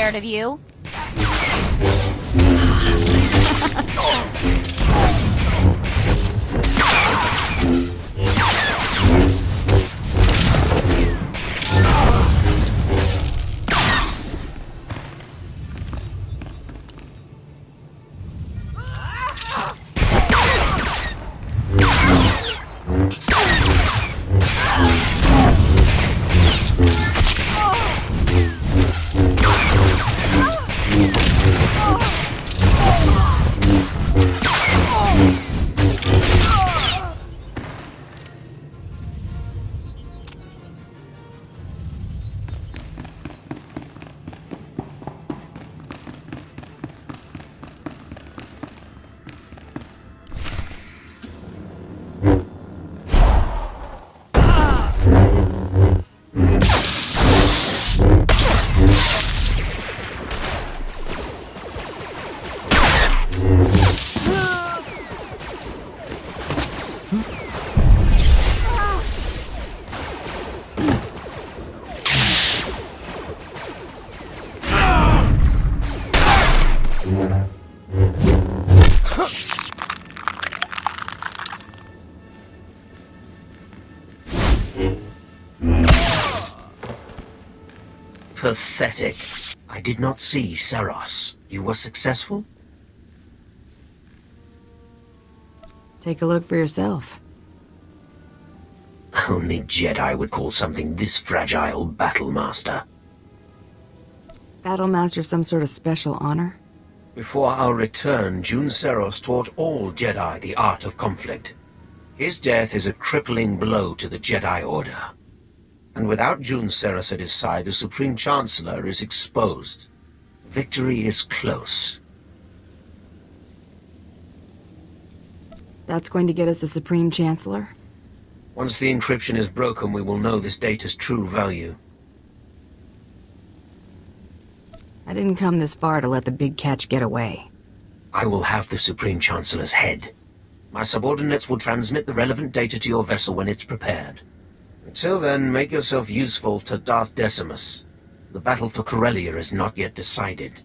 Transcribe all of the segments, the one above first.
scared of you. Pathetic. I did not see Seros. You were successful? Take a look for yourself. Only Jedi would call something this fragile Battlemaster. Battlemaster some sort of special honor? Before our return, Jun Seros taught all Jedi the art of conflict. His death is a crippling blow to the Jedi Order. And without Jun Seros at his side, the Supreme Chancellor is exposed. Victory is close. That's going to get us the Supreme Chancellor? Once the encryption is broken, we will know this data's true value. I didn't come this far to let the big catch get away. I will have the Supreme Chancellor's head. My subordinates will transmit the relevant data to your vessel when it's prepared. Until then, make yourself useful to Darth Decimus. The battle for Corellia is not yet decided.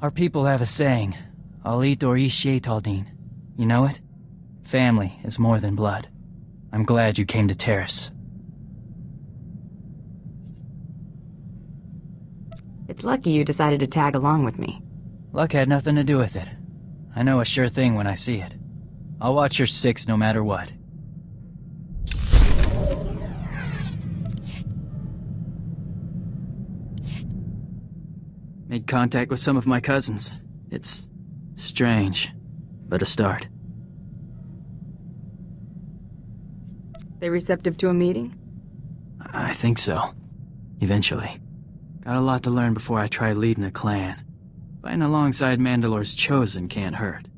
Our people have a saying, I'll eat or ishe Taldeen. You know it? Family is more than blood. I'm glad you came to Terrace. It's lucky you decided to tag along with me. Luck had nothing to do with it. I know a sure thing when I see it. I'll watch your six no matter what. Made contact with some of my cousins. It's strange, but a start. They receptive to a meeting? I think so. Eventually. Got a lot to learn before I try leading a clan. Fighting alongside Mandalore's Chosen can't hurt.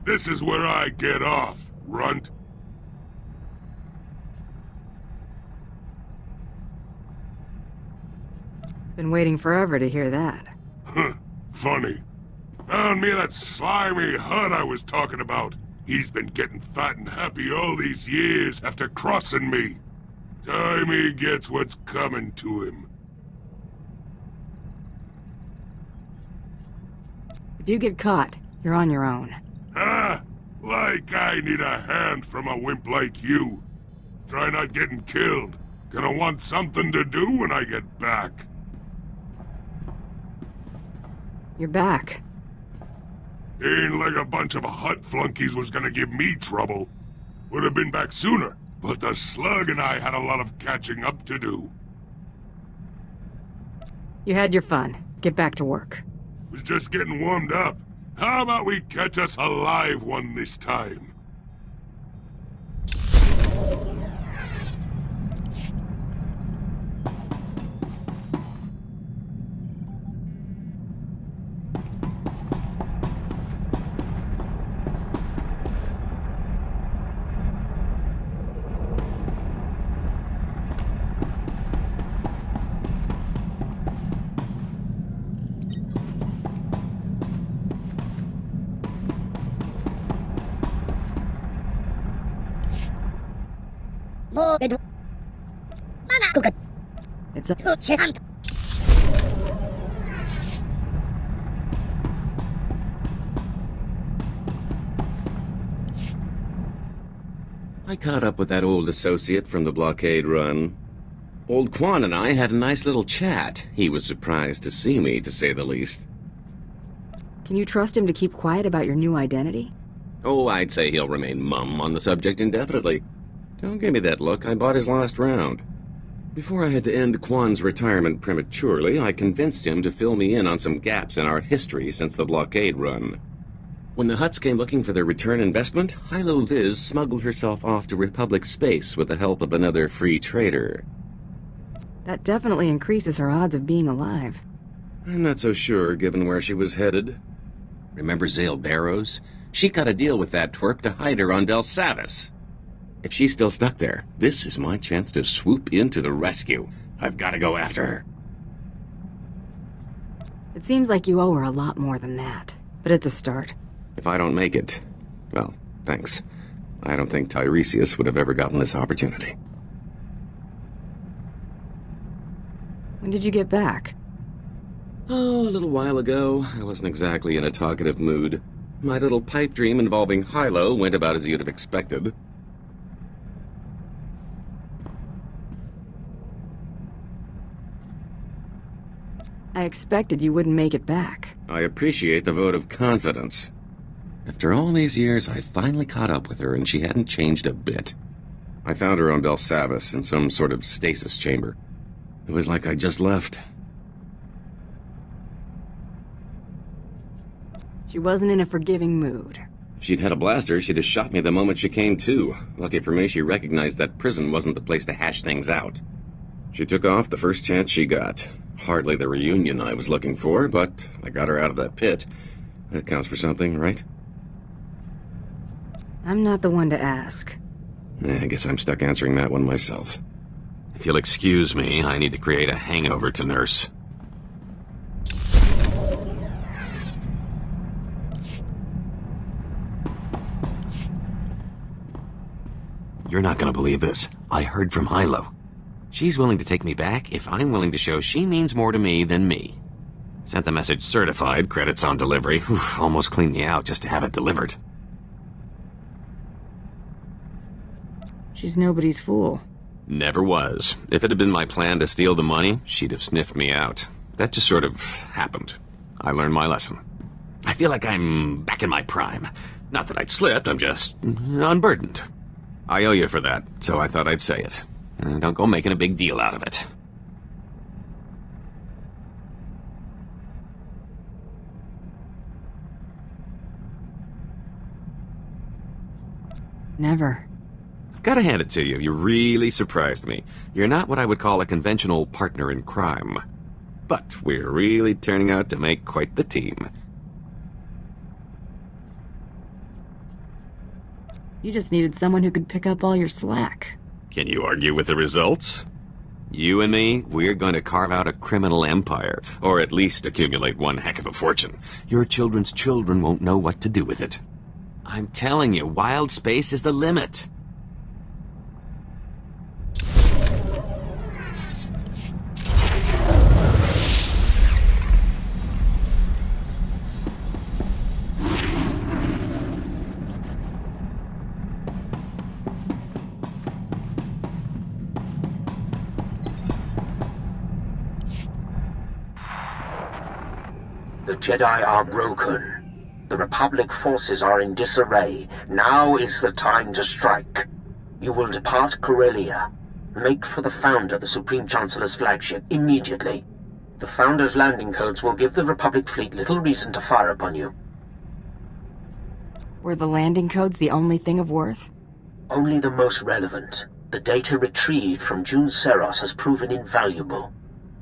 This is where I get off, runt. Been waiting forever to hear that. Huh, funny. Found me that slimy hut I was talking about. He's been getting fat and happy all these years after crossing me. Time he gets what's coming to him. If you get caught, you're on your own. Ah, like I need a hand from a wimp like you. Try not getting killed. Gonna want something to do when I get back. You're back. Ain't like a bunch of hut flunkies was gonna give me trouble. Would have been back sooner, but the slug and I had a lot of catching up to do. You had your fun. Get back to work. Was just getting warmed up. How about we catch us a live one this time? It's a... I caught up with that old associate from the blockade run. Old Quan and I had a nice little chat. He was surprised to see me, to say the least. Can you trust him to keep quiet about your new identity? Oh, I'd say he'll remain mum on the subject indefinitely. Don't give me that look. I bought his last round. Before I had to end Quan's retirement prematurely, I convinced him to fill me in on some gaps in our history since the blockade run. When the Hutts came looking for their return investment, Hylo Viz smuggled herself off to Republic space with the help of another free trader. That definitely increases her odds of being alive. I'm not so sure, given where she was headed. Remember Zale Barrows? She cut a deal with that twerp to hide her on Belsavis. If she's still stuck there, this is my chance to swoop in to the rescue. I've got to go after her. It seems like you owe her a lot more than that, but it's a start. If I don't make it, well, thanks. I don't think Tiresias would have ever gotten this opportunity. When did you get back? Oh, a little while ago. I wasn't exactly in a talkative mood. My little pipe dream involving Hylo went about as you'd have expected. I expected you wouldn't make it back. I appreciate the vote of confidence. After all these years, I finally caught up with her, and she hadn't changed a bit. I found her on Belsavis in some sort of stasis chamber. It was like I just left. She wasn't in a forgiving mood. If she'd had a blaster, she'd have shot me the moment she came to. Lucky for me, she recognized that prison wasn't the place to hash things out. She took off the first chance she got. Hardly the reunion I was looking for, but I got her out of that pit. That counts for something, right? I'm not the one to ask. I guess I'm stuck answering that one myself. If you'll excuse me, I need to create a hangover to nurse. You're not gonna believe this. I heard from Hylo. She's willing to take me back if I'm willing to show she means more to me than me. Sent the message certified, credits on delivery. Almost cleaned me out just to have it delivered. She's nobody's fool. Never was. If it had been my plan to steal the money, she'd have sniffed me out. That just sort of happened. I learned my lesson. I feel like I'm back in my prime. Not that I'd slipped, I'm just unburdened. I owe you for that, so I thought I'd say it. Don't go making a big deal out of it. Never. I've got to hand it to you. You really surprised me. You're not what I would call a conventional partner in crime. But we're really turning out to make quite the team. You just needed someone who could pick up all your slack. Can you argue with the results? You and me, we're going to carve out a criminal empire, or at least accumulate one heck of a fortune. Your children's children won't know what to do with it. I'm telling you, wild space is the limit. The Jedi are broken. The Republic forces are in disarray. Now is the time to strike. You will depart Corellia. Make for the Founder, the Supreme Chancellor's flagship, immediately. The Founder's landing codes will give the Republic fleet little reason to fire upon you. Were the landing codes the only thing of worth? Only the most relevant. The data retrieved from June Seros has proven invaluable.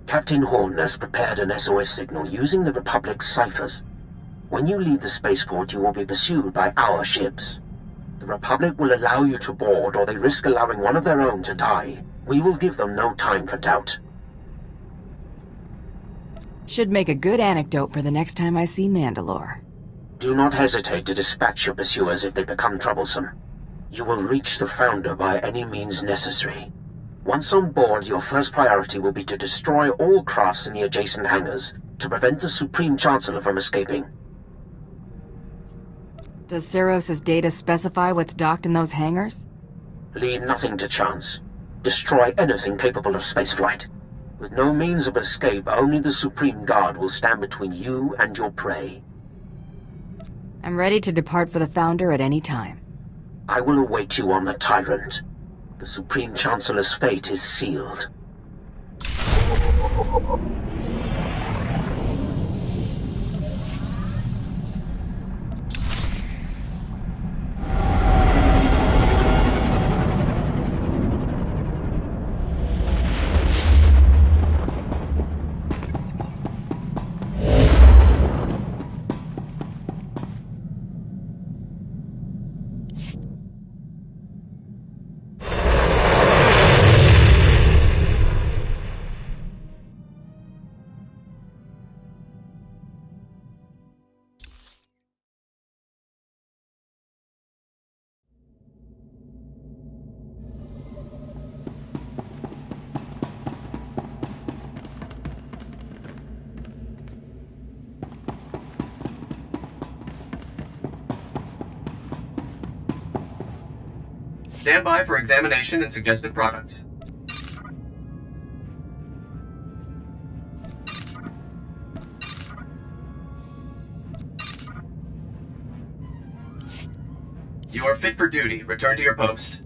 Captain Horn has prepared an SOS signal using the Republic's ciphers. When you leave the spaceport, you will be pursued by our ships. The Republic will allow you to board, or they risk allowing one of their own to die. We will give them no time for doubt. Should make a good anecdote for the next time I see Mandalore. Do not hesitate to dispatch your pursuers if they become troublesome. You will reach the Founder by any means necessary. Once on board, your first priority will be to destroy all crafts in the adjacent hangars, to prevent the Supreme Chancellor from escaping. Does Seros's data specify what's docked in those hangars? Leave nothing to chance. Destroy anything capable of spaceflight. With no means of escape, only the Supreme Guard will stand between you and your prey. I'm ready to depart for the Founder at any time. I will await you on the Tyrant. The Supreme Chancellor's fate is sealed. Stand by for examination and suggested product. You are fit for duty. Return to your post.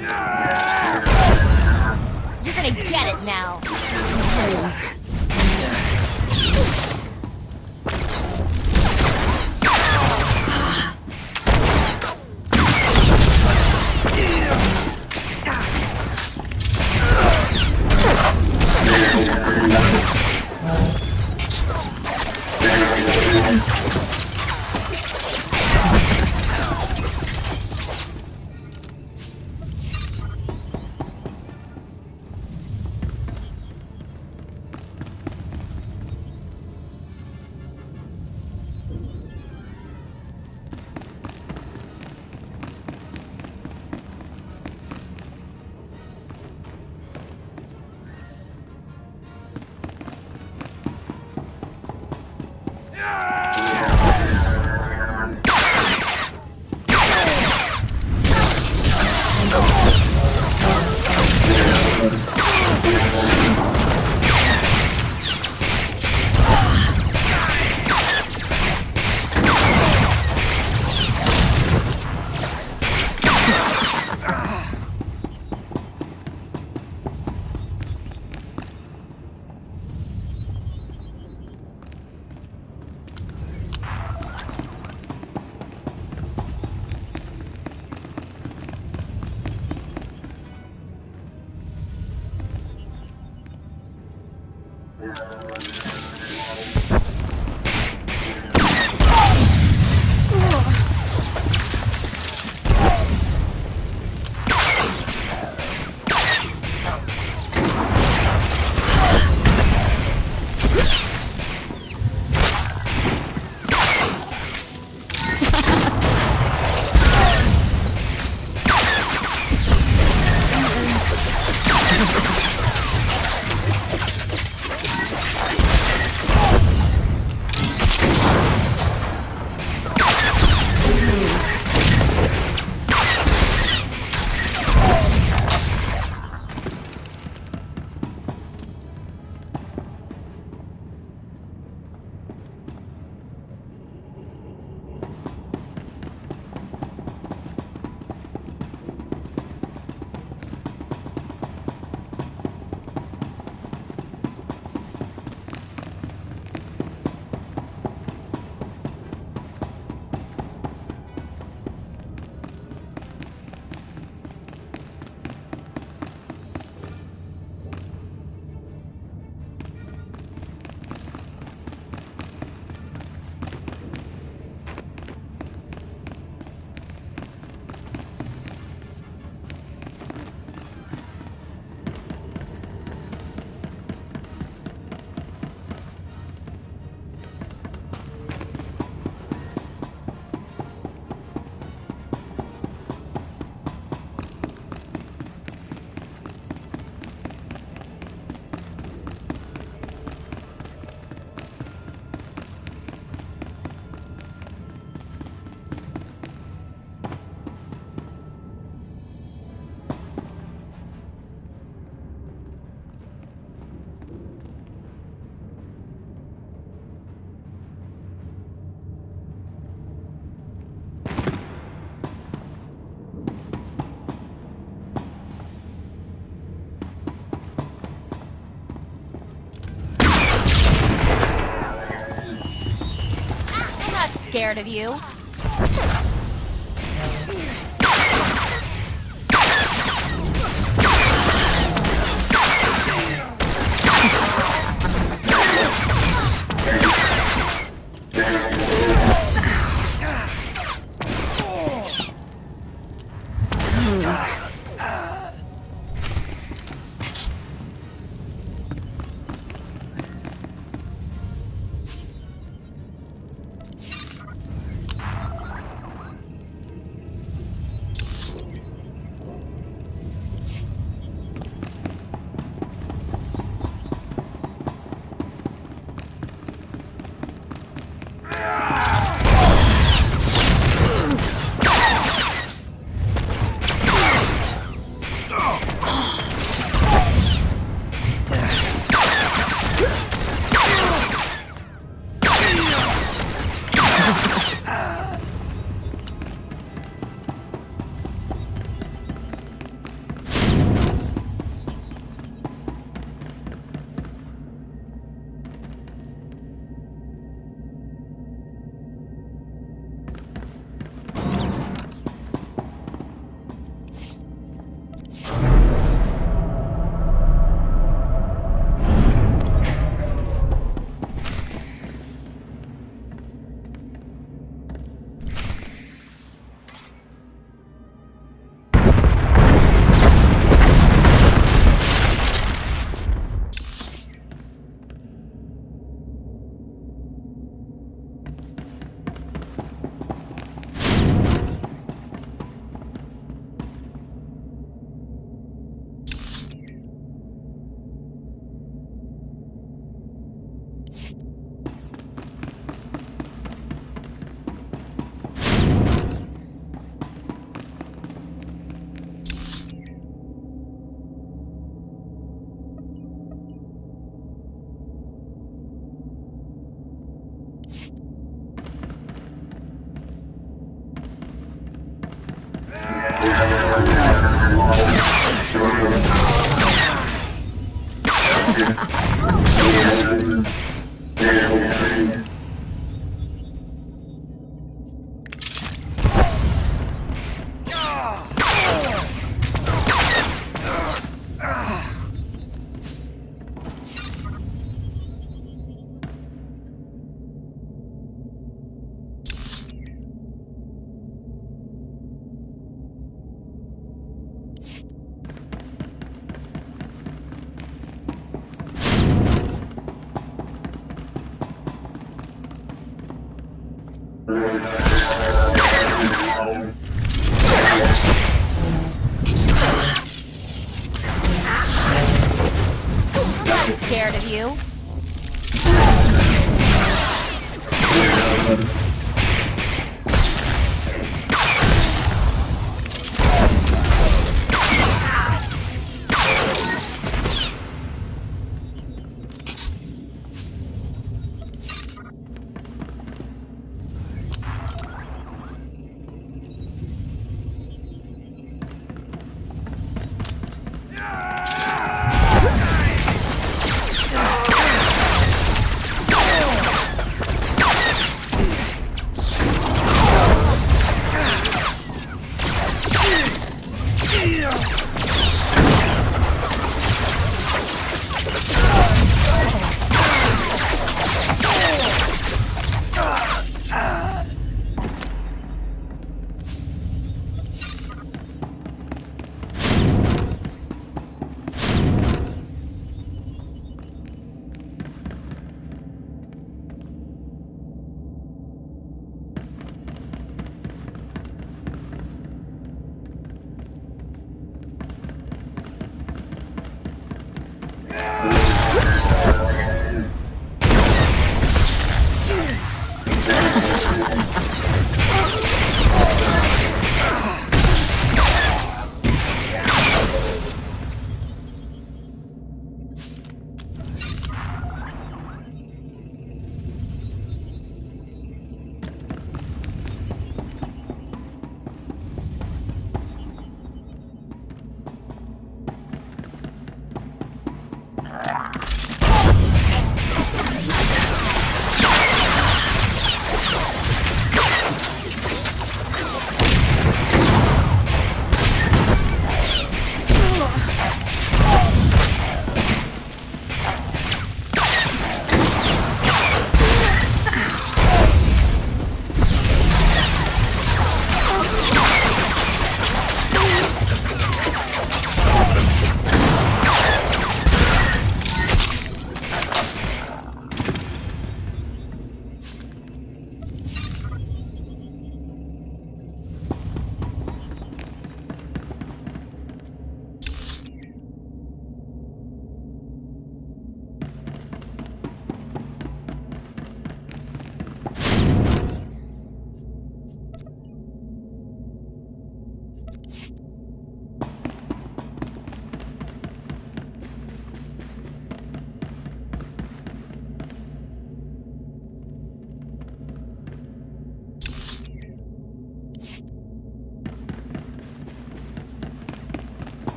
You're gonna get it now. Scared of you. of you.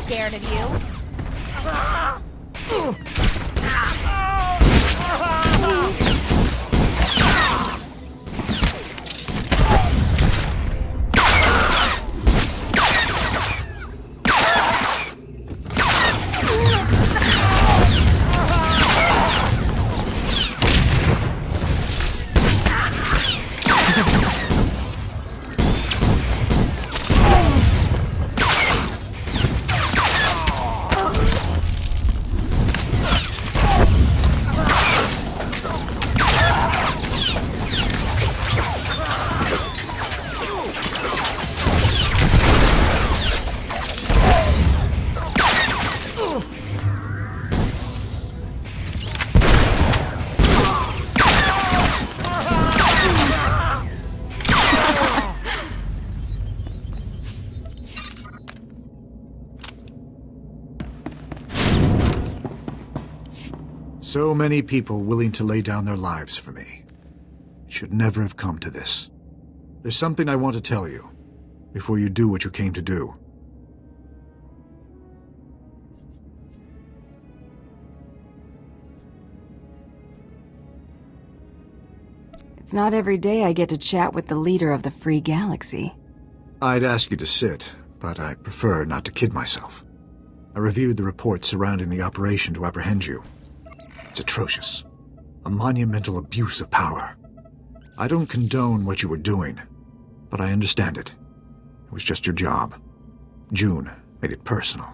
scared of you. So many people willing to lay down their lives for me. It should never have come to this. There's something I want to tell you, before you do what you came to do. It's not every day I get to chat with the leader of the Free Galaxy. I'd ask you to sit, but I prefer not to kid myself. I reviewed the reports surrounding the operation to apprehend you. It's atrocious. A monumental abuse of power. I don't condone what you were doing, but I understand it. It was just your job. June made it personal.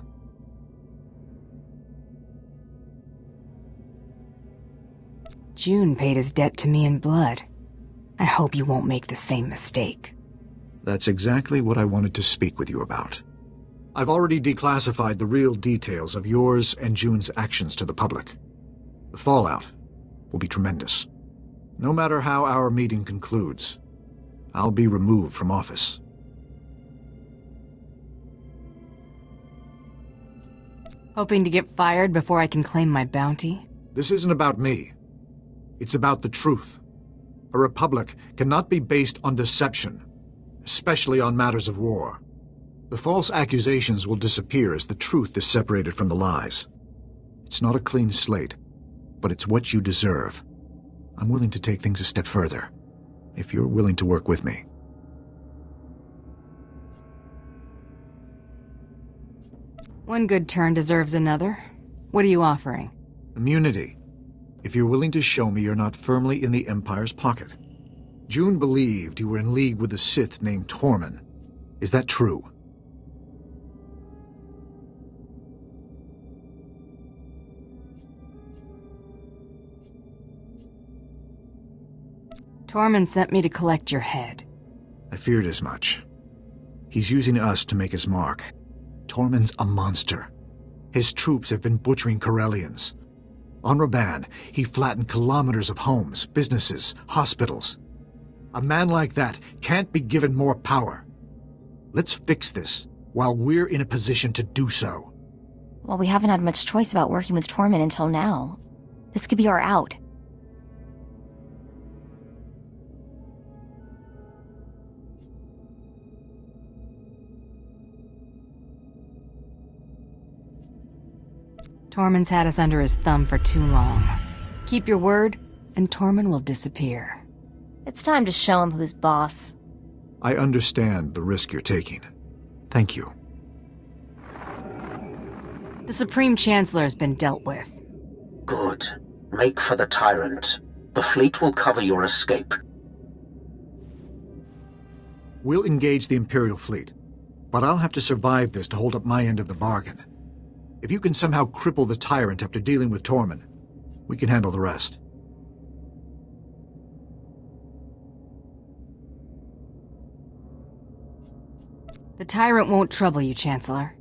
June paid his debt to me in blood. I hope you won't make the same mistake. That's exactly what I wanted to speak with you about. I've already declassified the real details of yours and June's actions to the public. The fallout will be tremendous. No matter how our meeting concludes, I'll be removed from office. Hoping to get fired before I can claim my bounty? This isn't about me. It's about the truth. A republic cannot be based on deception, especially on matters of war. The false accusations will disappear as the truth is separated from the lies. It's not a clean slate, but it's what you deserve. I'm willing to take things a step further, if you're willing to work with me. One good turn deserves another. What are you offering? Immunity, if you're willing to show me you're not firmly in the Empire's pocket. June believed you were in league with a Sith named Tormund. Is that true? Tormund sent me to collect your head. I feared as much. He's using us to make his mark. Tormund's a monster. His troops have been butchering Corellians. On Raban, he flattened kilometers of homes, businesses, hospitals. A man like that can't be given more power. Let's fix this while we're in a position to do so. Well, we haven't had much choice about working with Tormund until now. This could be our out. Tormund's had us under his thumb for too long. Keep your word, and Tormund will disappear. It's time to show him who's boss. I understand the risk you're taking. Thank you. The Supreme Chancellor has been dealt with. Good. Make for the Tyrant. The fleet will cover your escape. We'll engage the Imperial fleet, but I'll have to survive this to hold up my end of the bargain. If you can somehow cripple the Tyrant after dealing with Tormund, we can handle the rest. The Tyrant won't trouble you, Chancellor.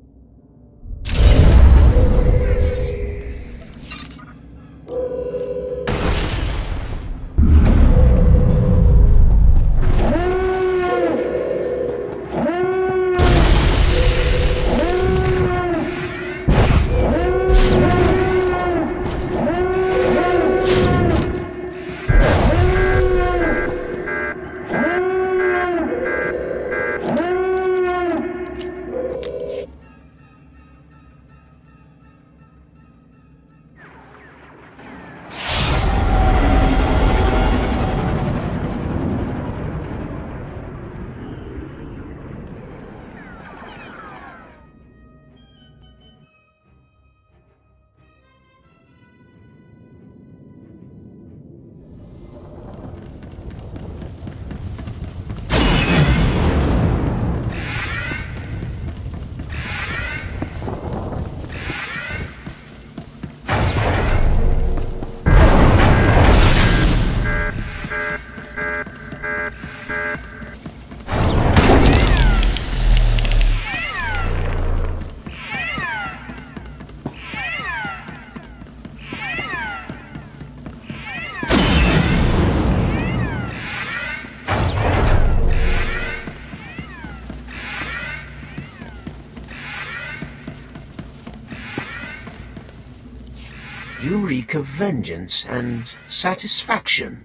You reek of vengeance and satisfaction.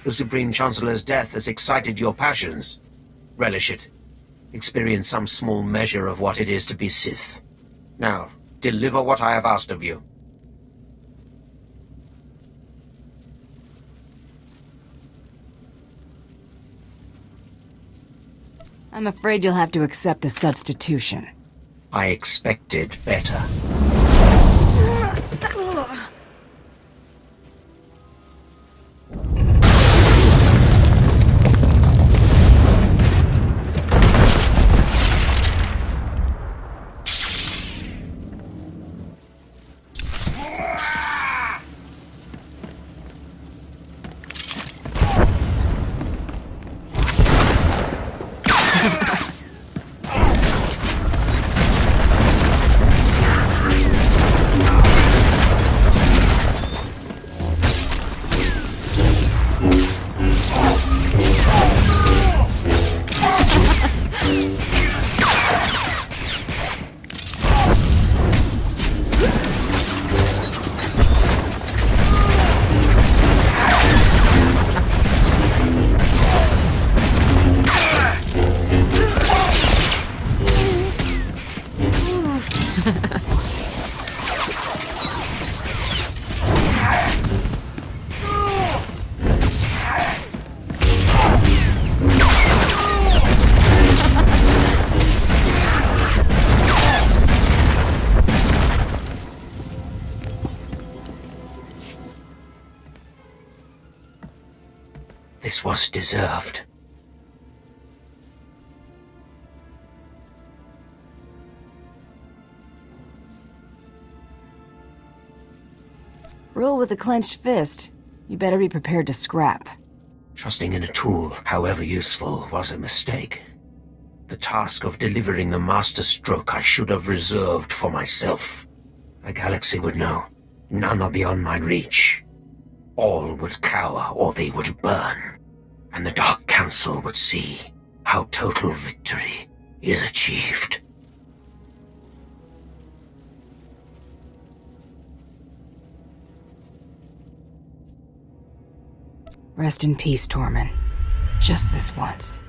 The Supreme Chancellor's death has excited your passions. Relish it. Experience some small measure of what it is to be Sith. Now, deliver what I have asked of you. I'm afraid you'll have to accept a substitution. I expected better. This was deserved. Rule with a clenched fist. You better be prepared to scrap. Trusting in a tool, however useful, was a mistake. The task of delivering the master stroke I should have reserved for myself. The galaxy would know. None are beyond my reach. All would cower or they would burn. And the Dark Council would see how total victory is achieved. Rest in peace, Tormund. Just this once.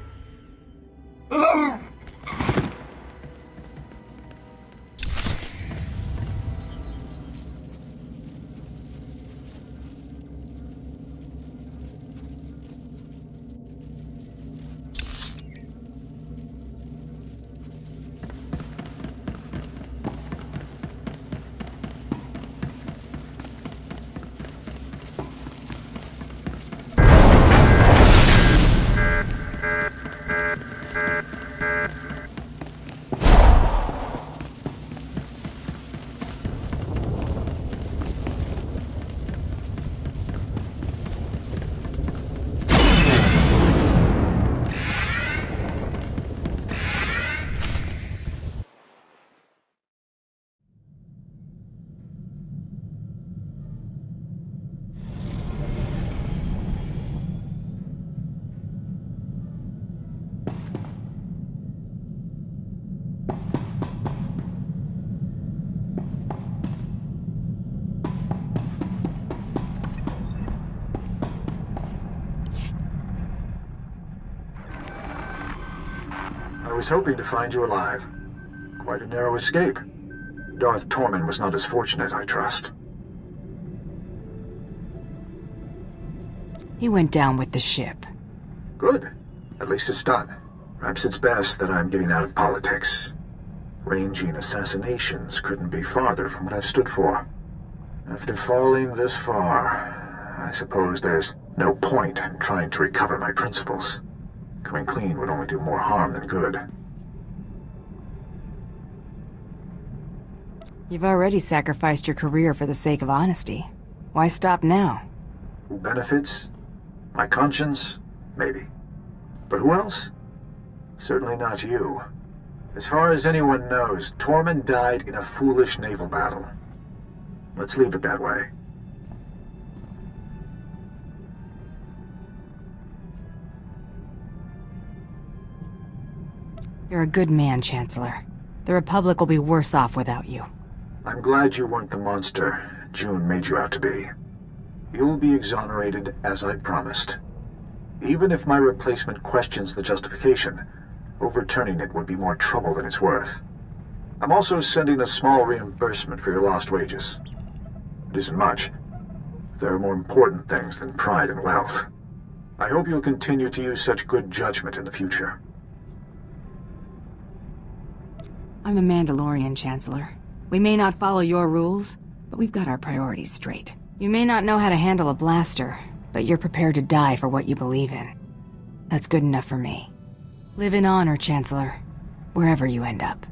I was hoping to find you alive. Quite a narrow escape. Darth Tormund was not as fortunate, I trust. He went down with the ship. Good. At least it's done. Perhaps it's best that I'm getting out of politics. Ranging assassinations couldn't be farther from what I've stood for. After falling this far, I suppose there's no point in trying to recover my principles. Coming clean would only do more harm than good. You've already sacrificed your career for the sake of honesty. Why stop now? Who benefits? My conscience? Maybe. But who else? Certainly not you. As far as anyone knows, Tormund died in a foolish naval battle. Let's leave it that way. You're a good man, Chancellor. The Republic will be worse off without you. I'm glad you weren't the monster June made you out to be. You'll be exonerated as I promised. Even if my replacement questions the justification, overturning it would be more trouble than it's worth. I'm also sending a small reimbursement for your lost wages. It isn't much. There are more important things than pride and wealth. I hope you'll continue to use such good judgment in the future. I'm a Mandalorian, Chancellor. We may not follow your rules, but we've got our priorities straight. You may not know how to handle a blaster, but you're prepared to die for what you believe in. That's good enough for me. Live in honor, Chancellor, wherever you end up.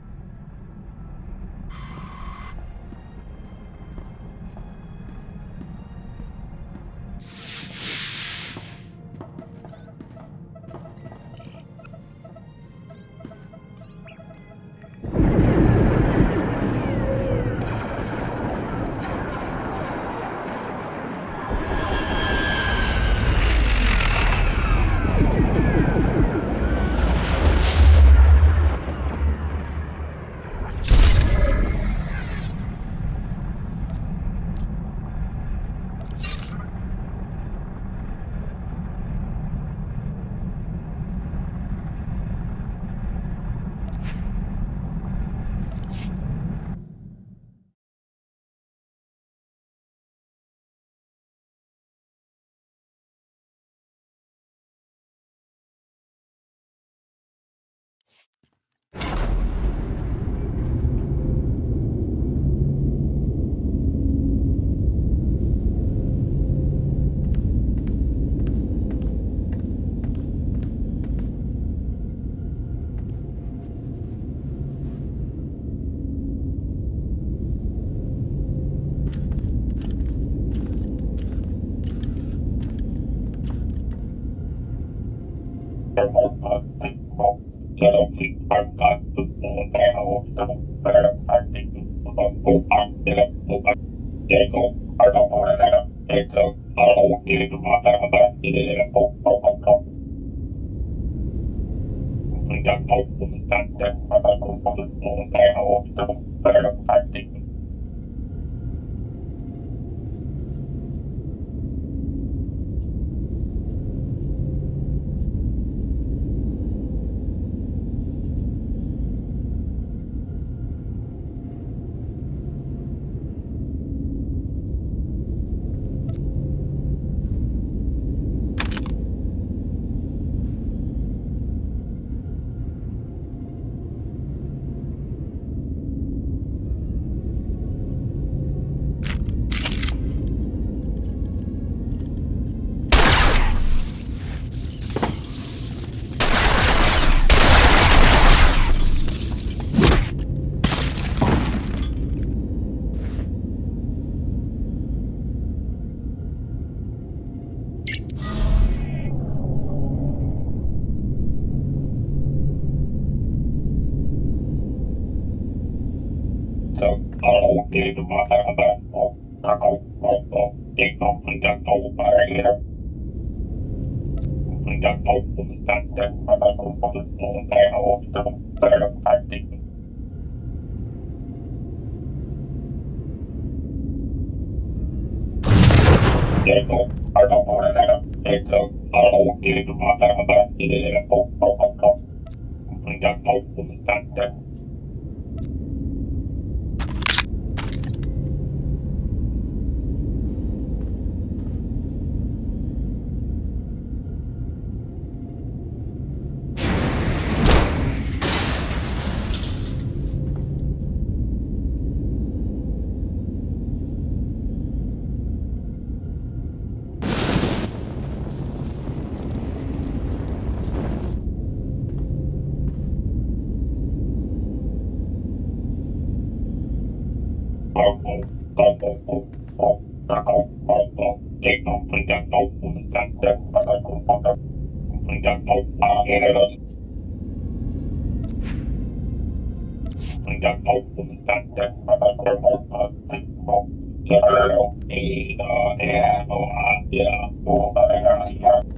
Yeah.